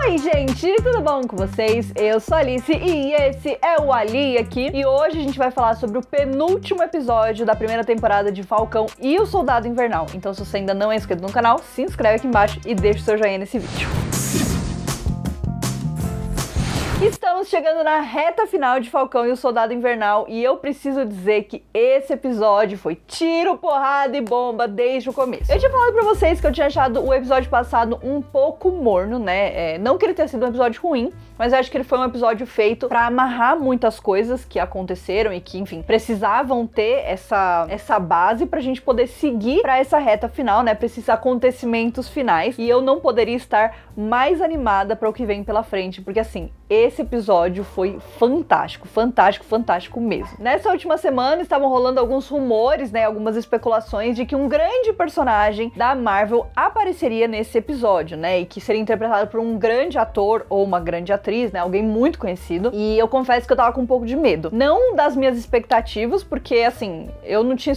Oi, gente, tudo bom com vocês? Eu sou a Alice e esse é o Ali aqui. E hoje a gente vai falar sobre o penúltimo episódio da primeira temporada de Falcão e o Soldado Invernal. Então, se você ainda não é inscrito no canal, se inscreve aqui embaixo e deixa o seu joinha nesse vídeo. Estamos chegando na reta final de Falcão e o Soldado Invernal e eu preciso dizer que esse episódio foi tiro, porrada e bomba desde o começo. Eu tinha falado pra vocês que eu tinha achado o episódio passado um pouco morno, né? Não que ele tenha sido um episódio ruim, mas eu acho que ele foi um episódio feito pra amarrar muitas coisas que aconteceram e que, enfim, precisavam ter essa base pra gente poder seguir pra essa reta final, né? Pra esses acontecimentos finais. E eu não poderia estar mais animada pra o que vem pela frente, porque assim, esse episódio foi fantástico, fantástico, fantástico mesmo. Nessa última semana estavam rolando alguns rumores, né, algumas especulações de que um grande personagem da Marvel apareceria nesse episódio, né, e que seria interpretado por um grande ator ou uma grande atriz, né, alguém muito conhecido. E eu confesso que eu tava com um pouco de medo. Não das minhas expectativas, porque assim, eu não tinha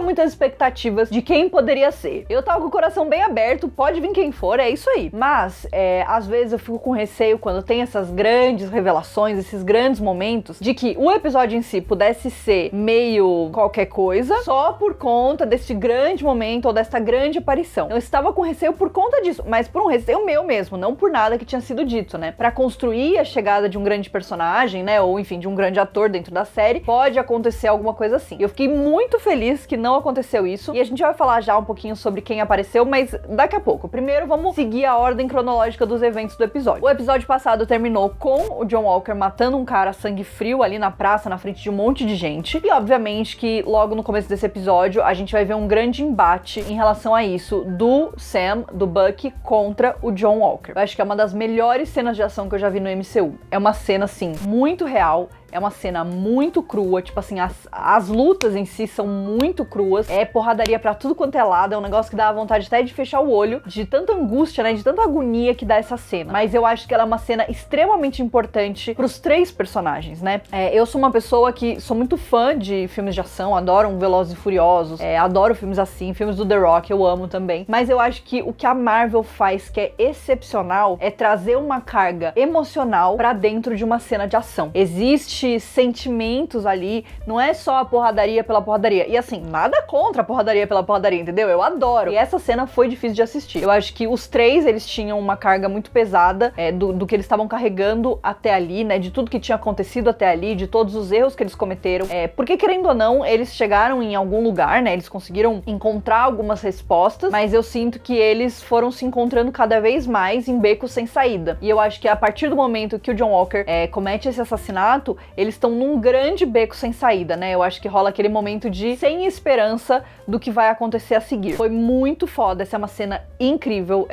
muitas expectativas de quem poderia ser. Eu tava com o coração bem aberto, pode vir quem for, é isso aí. Mas, às vezes eu fico com receio quando tem essas grandes revelações, esses grandes momentos, de que o episódio em si pudesse ser meio qualquer coisa, só por conta desse grande momento ou dessa grande aparição. Eu estava com receio por conta disso, mas por um receio meu mesmo, não por nada que tinha sido dito, né? Pra construir a chegada de um grande personagem, né, ou enfim, de um grande ator dentro da série, pode acontecer alguma coisa assim. Eu fiquei muito feliz que não aconteceu isso, e a gente vai falar já um pouquinho sobre quem apareceu, mas daqui a pouco. Primeiro, vamos seguir a ordem cronológica dos eventos do episódio. O episódio passado terminou com o John Walker matando um cara a sangue frio ali na praça, na frente de um monte de gente. E obviamente que logo no começo desse episódio a gente vai ver um grande embate em relação a isso do Sam, do Bucky, contra o John Walker. Eu acho que é uma das melhores cenas de ação que eu já vi no MCU. É uma cena, assim, muito real. É uma cena muito crua, tipo assim, as lutas em si são muito cruas. É porradaria pra tudo quanto é lado, é um negócio que dá vontade até de fechar o olho, de tanta angústia, né, de tanta agonia que dá essa cena. Mas eu acho que ela é uma cena extremamente importante pros três personagens, né? Eu sou uma pessoa que sou muito fã de filmes de ação, adoro um Velozes e Furiosos, adoro filmes assim, filmes do The Rock, eu amo também. Mas eu acho que o que a Marvel faz que é excepcional é trazer uma carga emocional pra dentro de uma cena de ação. Existe sentimentos ali, não é só a porradaria pela porradaria. E assim, nada contra a porradaria pela porradaria, entendeu? Eu adoro. E essa cena foi difícil de assistir. Eu acho que os três, eles tinham uma carga muito pesada do que eles estavam carregando até ali, né? De tudo que tinha acontecido até ali, de todos os erros que eles cometeram. Porque, querendo ou não, eles chegaram em algum lugar, né? Eles conseguiram encontrar algumas respostas, mas eu sinto que eles foram se encontrando cada vez mais em becos sem saída. E eu acho que a partir do momento que o John Walker comete esse assassinato, eles estão num grande beco sem saída, né? Eu acho que rola aquele momento de sem esperança do que vai acontecer a seguir. Foi muito foda, essa é uma cena incrível.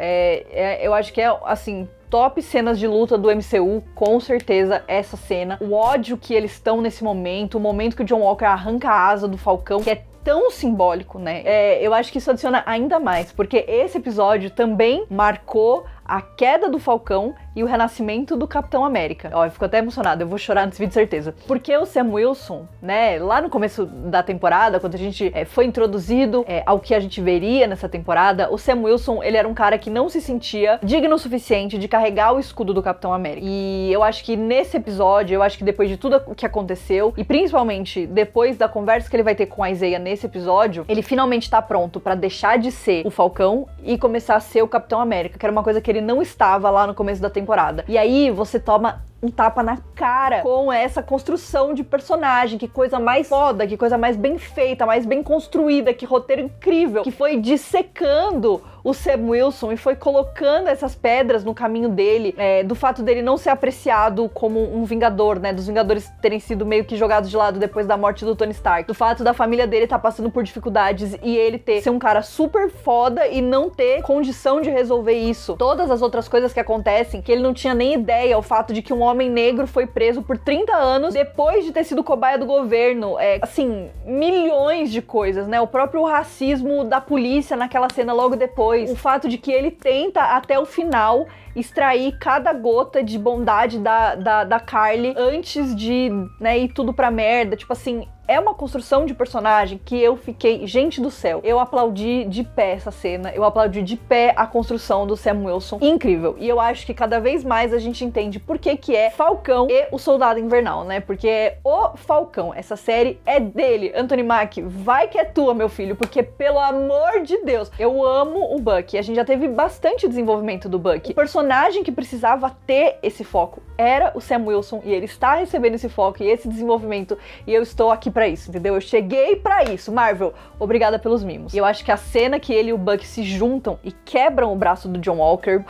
Eu acho que é, assim, top cenas de luta do MCU, com certeza, essa cena. O ódio que eles estão nesse momento, o momento que o John Walker arranca a asa do Falcão, que é tão simbólico, né? Eu acho que isso adiciona ainda mais, porque esse episódio também marcou a queda do Falcão e o renascimento do Capitão América. Ó, eu fico até emocionada, eu vou chorar nesse vídeo, certeza. Porque o Sam Wilson, né, lá no começo da temporada, quando a gente foi introduzido ao que a gente veria nessa temporada, o Sam Wilson, ele era um cara que não se sentia digno o suficiente de carregar o escudo do Capitão América. E eu acho que nesse episódio, eu acho que depois de tudo o que aconteceu, e principalmente depois da conversa que ele vai ter com a Isaiah nesse episódio, ele finalmente tá pronto pra deixar de ser o Falcão e começar a ser o Capitão América, que era uma coisa que ele não estava lá no começo da temporada. E aí você toma um tapa na cara com essa construção de personagem, que coisa mais foda, que coisa mais bem feita, mais bem construída, que roteiro incrível, que foi dissecando o Sam Wilson e foi colocando essas pedras no caminho dele, do fato dele não ser apreciado como um vingador, né, dos Vingadores terem sido meio que jogados de lado depois da morte do Tony Stark, do fato da família dele estar passando por dificuldades e ele ser um cara super foda e não ter condição de resolver isso. Todas as outras coisas que acontecem, que ele não tinha nem ideia, o fato de que um homem negro foi preso por 30 anos depois de ter sido cobaia do governo, assim, milhões de coisas, né, o próprio racismo da polícia naquela cena logo depois, o fato de que ele tenta até o final extrair cada gota de bondade da Carly antes de, né, ir tudo pra merda. Tipo assim, é uma construção de personagem que eu fiquei... Gente do céu, eu aplaudi de pé essa cena, eu aplaudi de pé a construção do Sam Wilson. Incrível. E eu acho que cada vez mais a gente entende por que é Falcão e o Soldado Invernal, né? Porque é o Falcão. Essa série é dele. Anthony Mackie, vai que é tua, meu filho, porque pelo amor de Deus, eu amo o Bucky. A gente já teve bastante desenvolvimento do Bucky. O personagem que precisava ter esse foco era o Sam Wilson, e ele está recebendo esse foco e esse desenvolvimento, e eu estou aqui pra isso, entendeu? Eu cheguei pra isso. Marvel, obrigada pelos mimos. E eu acho que a cena que ele e o Bucky se juntam e quebram o braço do John Walker,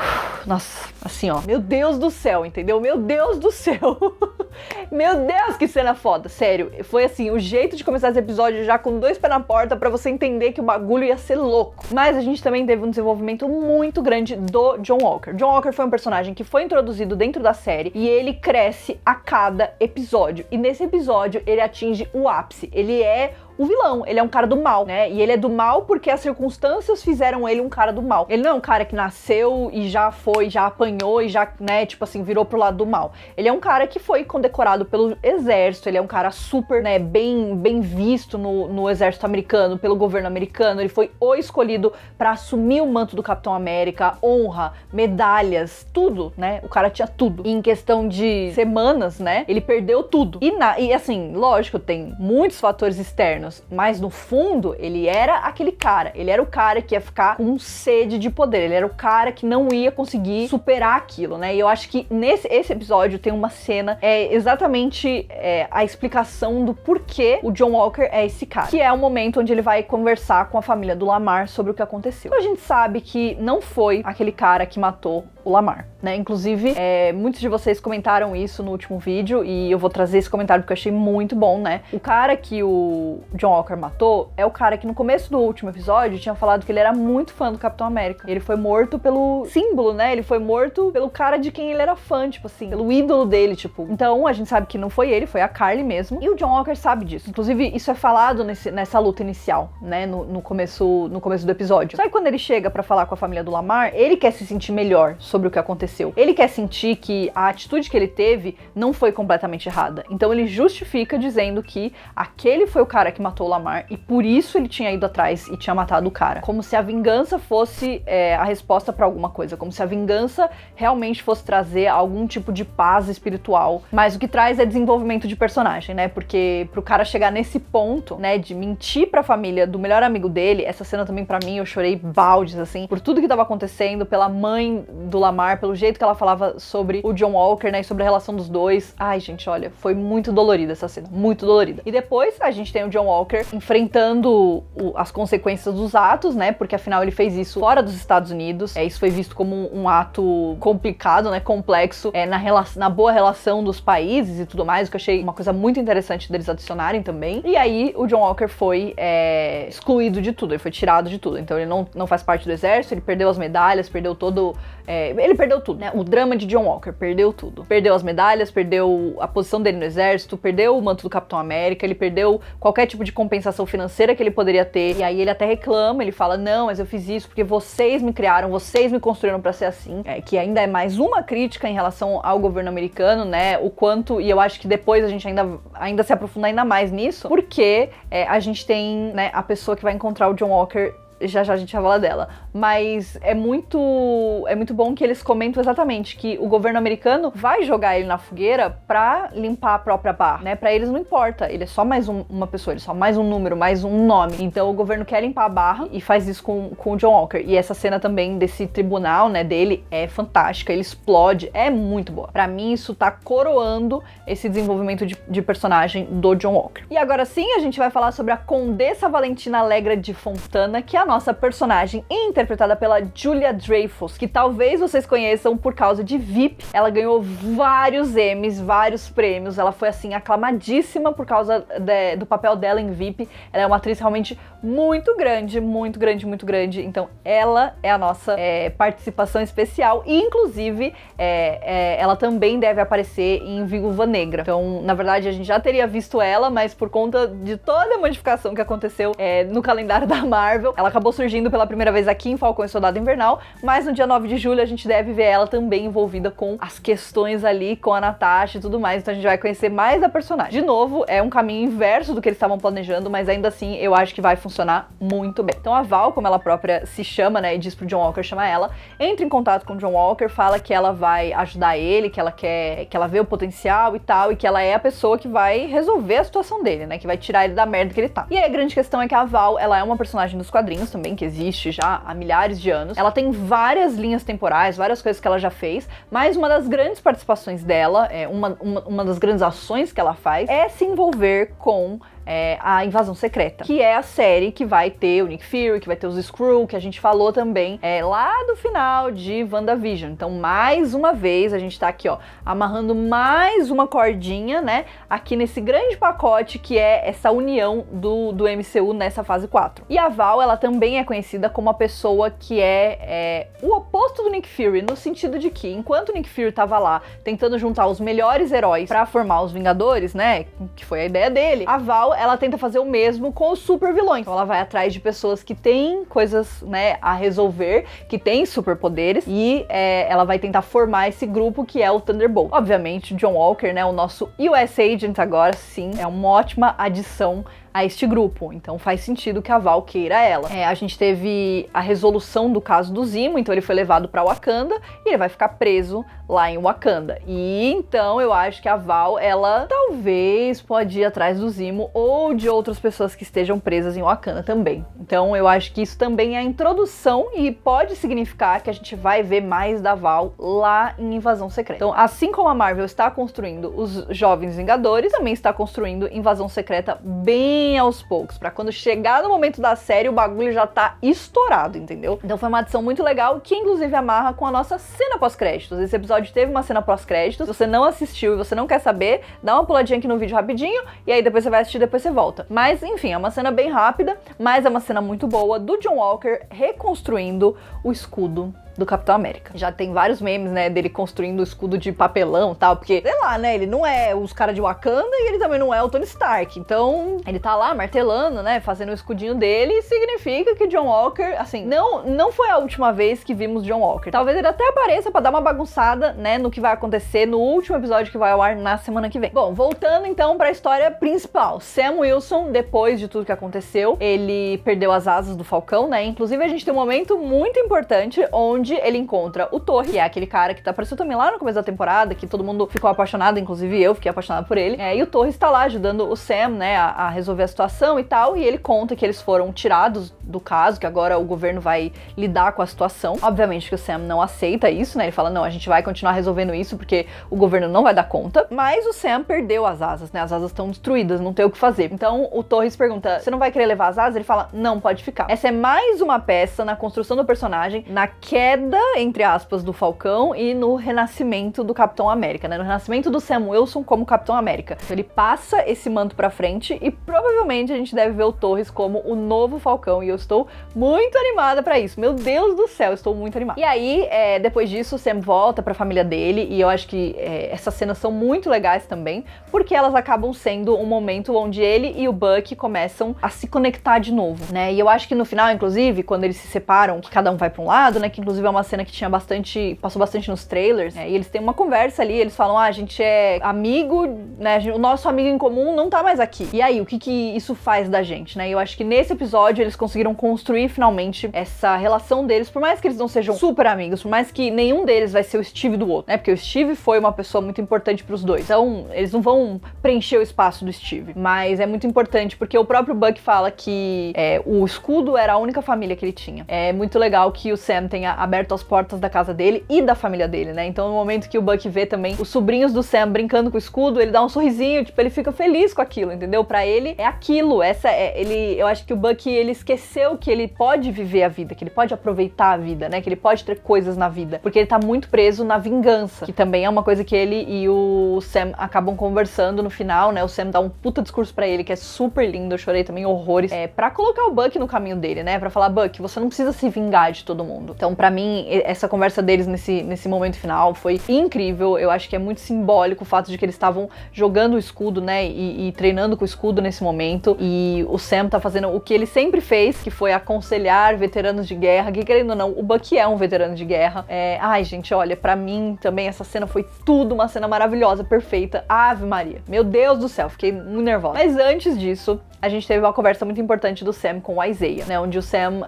nossa, assim ó, meu Deus do céu, entendeu? Meu Deus do céu. Meu Deus, que cena foda, sério. Foi assim, o jeito de começar esse episódio já com 2 pés na porta pra você entender que o bagulho ia ser louco. Mas a gente também teve um desenvolvimento muito grande do John Walker. John Walker foi um personagem que foi introduzido dentro da série e ele cresce a cada episódio. E nesse episódio ele atinge o ápice. Ele é o vilão, ele é um cara do mal, né? E ele é do mal porque as circunstâncias fizeram ele um cara do mal. Ele não é um cara que nasceu e já foi, já apanhou e já, né, tipo assim, virou pro lado do mal. Ele é um cara que foi condecorado pelo exército, ele é um cara super, né, bem visto no exército americano, pelo governo americano. Ele foi o escolhido pra assumir o manto do Capitão América, honra, medalhas, tudo, né? O cara tinha tudo. E em questão de semanas, né, ele perdeu tudo. E assim, lógico, tem muitos fatores externos, mas no fundo ele era aquele cara, ele era o cara que ia ficar com sede de poder, ele era o cara que não ia conseguir superar aquilo, né? E eu acho que esse episódio tem uma cena, exatamente a explicação do porquê o John Walker é esse cara, que é o momento onde ele vai conversar com a família do Lamar sobre o que aconteceu. A gente sabe que não foi aquele cara que matou o Lamar, né? Inclusive, muitos de vocês comentaram isso no último vídeo e eu vou trazer esse comentário porque eu achei muito bom, né? O cara que o John Walker matou é o cara que no começo do último episódio tinha falado que ele era muito fã do Capitão América. Ele foi morto pelo símbolo, né? Ele foi morto pelo cara de quem ele era fã, tipo assim, pelo ídolo dele, tipo. Então, a gente sabe que não foi ele, foi a Carly mesmo. E o John Walker sabe disso. Inclusive, isso é falado nessa luta inicial, né? No começo do episódio. Só que quando ele chega pra falar com a família do Lamar, ele quer se sentir melhor sobre o que aconteceu. Ele quer sentir que a atitude que ele teve não foi completamente errada. Então, ele justifica dizendo que aquele foi o cara que matou o Lamar e por isso ele tinha ido atrás e tinha matado o cara. Como se a vingança fosse a resposta pra alguma coisa. Como se a vingança realmente fosse trazer algum tipo de paz espiritual. Mas o que traz é desenvolvimento de personagem, né? Porque pro cara chegar nesse ponto, né, de mentir pra família do melhor amigo dele, essa cena também pra mim, eu chorei baldes, assim, por tudo que tava acontecendo, pela mãe do Lamar, pelo jeito que ela falava sobre o John Walker, né, e sobre a relação dos dois. Ai, gente, olha, foi muito dolorida essa cena, muito dolorida. E depois a gente tem o John Walker enfrentando as consequências dos atos, né, porque afinal ele fez isso fora dos Estados Unidos. Isso foi visto como um ato complicado, né, complexo, na boa relação dos países e tudo mais, o que eu achei uma coisa muito interessante deles adicionarem também. E aí o John Walker foi excluído de tudo, ele foi tirado de tudo. Então ele não faz parte do exército, ele perdeu as medalhas, perdeu todo... ele perdeu tudo, né? O drama de John Walker, perdeu tudo. Perdeu as medalhas, perdeu a posição dele no exército, perdeu o manto do Capitão América, ele perdeu qualquer tipo de compensação financeira que ele poderia ter. E aí ele até reclama, ele fala, não, mas eu fiz isso porque vocês me criaram, vocês me construíram pra ser assim. Que ainda é mais uma crítica em relação ao governo americano, né? O quanto, e eu acho que depois a gente ainda se aprofunda ainda mais nisso, porque a gente tem, né, a pessoa que vai encontrar o John Walker. Já a gente vai falar dela. Mas é muito bom que eles comentam exatamente que o governo americano vai jogar ele na fogueira pra limpar a própria barra, né? Pra eles não importa, ele é só mais uma pessoa, ele é só mais um número, mais um nome. Então o governo quer limpar a barra e faz isso com o John Walker. E essa cena também desse tribunal, né, dele é fantástica, ele explode, é muito boa. Pra mim isso tá coroando esse desenvolvimento de personagem do John Walker. E agora sim a gente vai falar sobre a Condessa Valentina Allegra de Fontana, que é a nossa personagem interpretada pela Julia Dreyfus, que talvez vocês conheçam por causa de VIP. Ela ganhou vários Emmys, vários prêmios, ela foi assim aclamadíssima por causa do papel dela em VIP. Ela é uma atriz realmente muito grande, muito grande, muito grande. Então ela é a nossa participação especial e inclusive ela também deve aparecer em Viúva Negra. Então, na verdade, a gente já teria visto ela, mas por conta de toda a modificação que aconteceu no calendário da Marvel, ela acabou acabou surgindo pela primeira vez aqui em Falcão e Soldado Invernal, mas no dia 9 de julho a gente deve ver ela também envolvida com as questões ali com a Natasha e tudo mais, então a gente vai conhecer mais da personagem. De novo, é um caminho inverso do que eles estavam planejando, mas ainda assim eu acho que vai funcionar muito bem. Então a Val, como ela própria se chama, né, e diz pro John Walker chamar ela, entra em contato com o John Walker, fala que ela vai ajudar ele, que ela vê o potencial e tal, e que ela é a pessoa que vai resolver a situação dele, né, que vai tirar ele da merda que ele tá. E aí a grande questão é que a Val, ela é uma personagem dos quadrinhos também, que existe já há milhares de anos. Ela tem várias linhas temporais, várias coisas que ela já fez, mas uma das grandes participações dela, uma das grandes ações que ela faz, é se envolver com a Invasão Secreta, que é a série que vai ter o Nick Fury, que vai ter os Skrull, que a gente falou também lá do final de WandaVision. Então, mais uma vez, a gente tá aqui, ó, amarrando mais uma cordinha, né, aqui nesse grande pacote que é essa união do MCU nessa fase 4. E a Val, ela também é conhecida como a pessoa que é o oposto do Nick Fury, no sentido de que, enquanto o Nick Fury tava lá tentando juntar os melhores heróis pra formar os Vingadores, né, que foi a ideia dele, a Val, ela tenta fazer o mesmo com os super vilões. Então ela vai atrás de pessoas que têm coisas, né, a resolver, que têm superpoderes, e ela vai tentar formar esse grupo que é o Thunderbolt. Obviamente, o John Walker, né, o nosso US Agent agora, sim, é uma ótima adição a este grupo, então faz sentido que a Val queira ela. A gente teve a resolução do caso do Zimo, então ele foi levado pra Wakanda e ele vai ficar preso lá em Wakanda. E então eu acho que a Val, ela talvez pode ir atrás do Zimo ou de outras pessoas que estejam presas em Wakanda também. Então eu acho que isso também é a introdução e pode significar que a gente vai ver mais da Val lá em Invasão Secreta. Então, assim como a Marvel está construindo os Jovens Vingadores, também está construindo Invasão Secreta bem aos poucos, pra quando chegar no momento da série o bagulho já tá estourado, entendeu? Então foi uma adição muito legal, que inclusive amarra com a nossa cena pós-créditos. Esse episódio teve uma cena pós-créditos. Se você não assistiu e você não quer saber, dá uma puladinha aqui no vídeo rapidinho, e aí depois você vai assistir, depois você volta. Mas enfim, é uma cena bem rápida, mas é uma cena muito boa do John Walker reconstruindo o escudo do Capitão América. Já tem vários memes, né, dele construindo o escudo de papelão e tal, porque, sei lá, né, ele não é os caras de Wakanda e ele também não é o Tony Stark. Então, ele tá lá martelando, né, fazendo o escudinho dele, e significa que John Walker, assim, não foi a última vez que vimos John Walker. Talvez ele até apareça pra dar uma bagunçada, né, no que vai acontecer no último episódio que vai ao ar na semana que vem. Bom, voltando então pra história principal. Sam Wilson, depois de tudo que aconteceu, ele perdeu as asas do Falcão, né, inclusive a gente tem um momento muito importante onde ele encontra o Torre, que é aquele cara que apareceu também lá no começo da temporada, que todo mundo ficou apaixonado, inclusive eu fiquei apaixonada por ele. E o Torre está lá ajudando o Sam, né, a resolver a situação e tal, e ele conta que eles foram tirados do caso, que agora o governo vai lidar com a situação. Obviamente que o Sam não aceita isso, né, ele fala, não, a gente vai continuar resolvendo isso porque o governo não vai dar conta, mas o Sam perdeu as asas, né, as asas estão destruídas, não tem o que fazer. Então o Torres pergunta, você não vai querer levar as asas? Ele fala, não, pode ficar. Essa é mais uma peça na construção do personagem, na queda, entre aspas, do Falcão e no renascimento do Capitão América, né? No renascimento do Sam Wilson como Capitão América. Então ele passa esse manto pra frente e provavelmente a gente deve ver o Torres como o novo Falcão, e eu estou muito animada pra isso. Meu Deus do céu, estou muito animada. E aí, depois disso, o Sam volta pra família dele, e eu acho que essas cenas são muito legais também, porque elas acabam sendo um momento onde ele e o Bucky começam a se conectar de novo, né? E eu acho que no final, inclusive, quando eles se separam, que cada um vai pra um lado, né? Que inclusive é uma cena que passou bastante nos trailers, e eles têm uma conversa ali, eles falam, a gente é amigo, né, o nosso amigo em comum não tá mais aqui. E aí, o que isso faz da gente, né? E eu acho que nesse episódio eles conseguiram construir finalmente essa relação deles, por mais que eles não sejam super amigos, por mais que nenhum deles vai ser o Steve do outro, né? Porque o Steve foi uma pessoa muito importante pros dois. Então, eles não vão preencher o espaço do Steve, mas é muito importante porque o próprio Buck fala que o escudo era a única família que ele tinha. É muito legal que o Sam tenha aberto as portas da casa dele e da família dele, né? Então no momento que o Bucky vê também os sobrinhos do Sam brincando com o escudo, ele dá um sorrisinho, tipo, ele fica feliz com aquilo, entendeu? Pra ele é aquilo, eu acho que o Bucky, ele esqueceu que ele pode viver a vida, que ele pode aproveitar a vida, né? Que ele pode ter coisas na vida, porque ele tá muito preso na vingança, que também é uma coisa que ele e o Sam acabam conversando no final, né? O Sam dá um puta discurso pra ele, que é super lindo, eu chorei também horrores, pra colocar o Bucky no caminho dele, né? Pra falar, Bucky, você não precisa se vingar de todo mundo. Então, pra mim, mim, essa conversa deles nesse momento final foi incrível. Eu acho que é muito simbólico o fato de que eles estavam jogando o escudo, né, e treinando com o escudo nesse momento, e o Sam tá fazendo o que ele sempre fez, que foi aconselhar veteranos de guerra, que querendo ou não, o Bucky é um veterano de guerra. Ai, gente, olha, pra mim também essa cena foi tudo, uma cena maravilhosa, perfeita. Ave Maria. Meu Deus do céu, fiquei muito nervosa. Mas antes disso, a gente teve uma conversa muito importante do Sam com o Isaiah, né, onde o Sam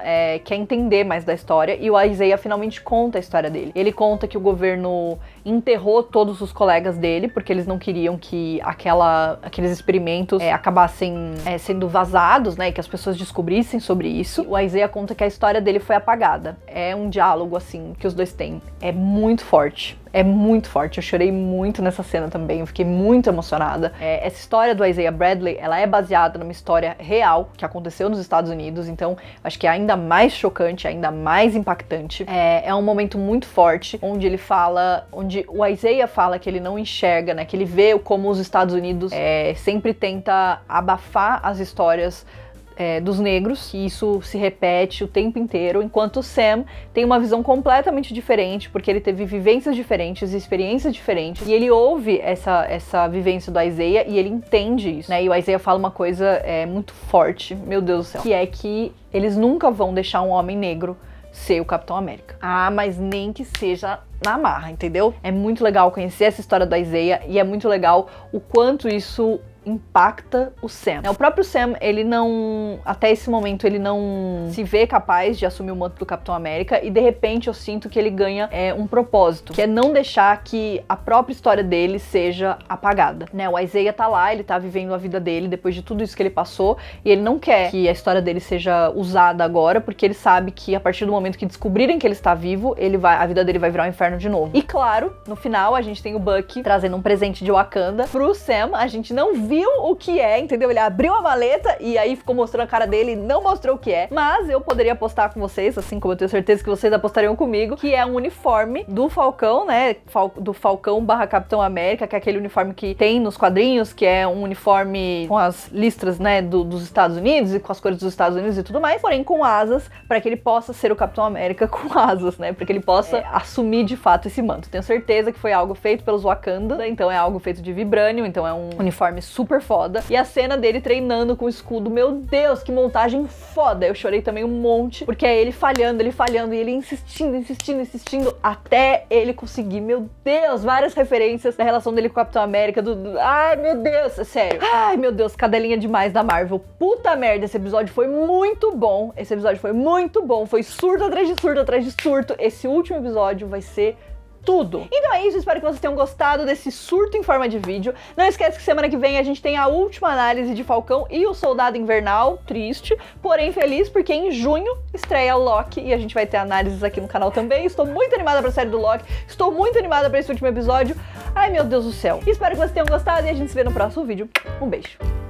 quer entender mais da história e o Isaiah finalmente conta a história dele. Ele conta que o governo enterrou todos os colegas dele, porque eles não queriam que aqueles experimentos acabassem sendo vazados, né, e que as pessoas descobrissem sobre isso. O Isaiah conta que a história dele foi apagada. É um diálogo, assim, que os dois têm. É muito forte. É muito forte, eu chorei muito nessa cena também, eu fiquei muito emocionada. Essa história do Isaiah Bradley, ela é baseada numa história real que aconteceu nos Estados Unidos, então acho que é ainda mais chocante, ainda mais impactante. É um momento muito forte, onde o Isaiah fala que ele não enxerga, né, que ele vê como os Estados Unidos sempre tenta abafar as histórias dos negros, e isso se repete o tempo inteiro, enquanto o Sam tem uma visão completamente diferente, porque ele teve vivências diferentes, experiências diferentes, e ele ouve essa vivência do Isaiah e ele entende isso, né? E o Isaiah fala uma coisa muito forte, meu Deus do céu, que é que eles nunca vão deixar um homem negro ser o Capitão América. Mas nem que seja na marra, entendeu? É muito legal conhecer essa história do Isaiah e é muito legal o quanto isso impacta o Sam. O próprio Sam, ele não, até esse momento, ele não se vê capaz de assumir o manto do Capitão América, e de repente eu sinto que ele ganha um propósito, que é não deixar que a própria história dele seja apagada, né? O Isaiah tá lá, ele tá vivendo a vida dele depois de tudo isso que ele passou, e ele não quer que a história dele seja usada agora, porque ele sabe que a partir do momento que descobrirem que ele está vivo, a vida dele vai virar um inferno de novo. E claro, no final a gente tem o Bucky trazendo um presente de Wakanda pro Sam. A gente não viu o que entendeu? Ele abriu a maleta e aí ficou mostrando a cara dele e não mostrou o que mas eu poderia apostar com vocês, assim como eu tenho certeza que vocês apostariam comigo, que é um uniforme do Falcão, né? Do Falcão / Capitão América, que é aquele uniforme que tem nos quadrinhos, que é um uniforme com as listras, né, dos Estados Unidos e com as cores dos Estados Unidos e tudo mais, porém com asas, para que ele possa ser o Capitão América com asas, né? Para que ele possa assumir de fato esse manto. Tenho certeza que foi algo feito pelos Wakanda, então é algo feito de vibrânio, então é um uniforme super foda. E a cena dele treinando com o escudo, meu Deus, que montagem foda. Eu chorei também um monte, porque é ele falhando e ele insistindo até ele conseguir. Meu Deus, várias referências da relação dele com o Capitão América, ai meu Deus, sério. Ai meu Deus, cadelinha demais da Marvel. Puta merda, esse episódio foi muito bom. Foi surto atrás de surto atrás de surto. Esse último episódio vai ser tudo. Então é isso, espero que vocês tenham gostado desse surto em forma de vídeo. Não esquece que semana que vem a gente tem a última análise de Falcão e o Soldado Invernal. Triste, porém feliz, porque em junho estreia o Loki e a gente vai ter análises aqui no canal também. Estou muito animada pra série do Loki, estou muito animada pra esse último episódio. Ai meu Deus do céu. Espero que vocês tenham gostado e a gente se vê no próximo vídeo. Um beijo.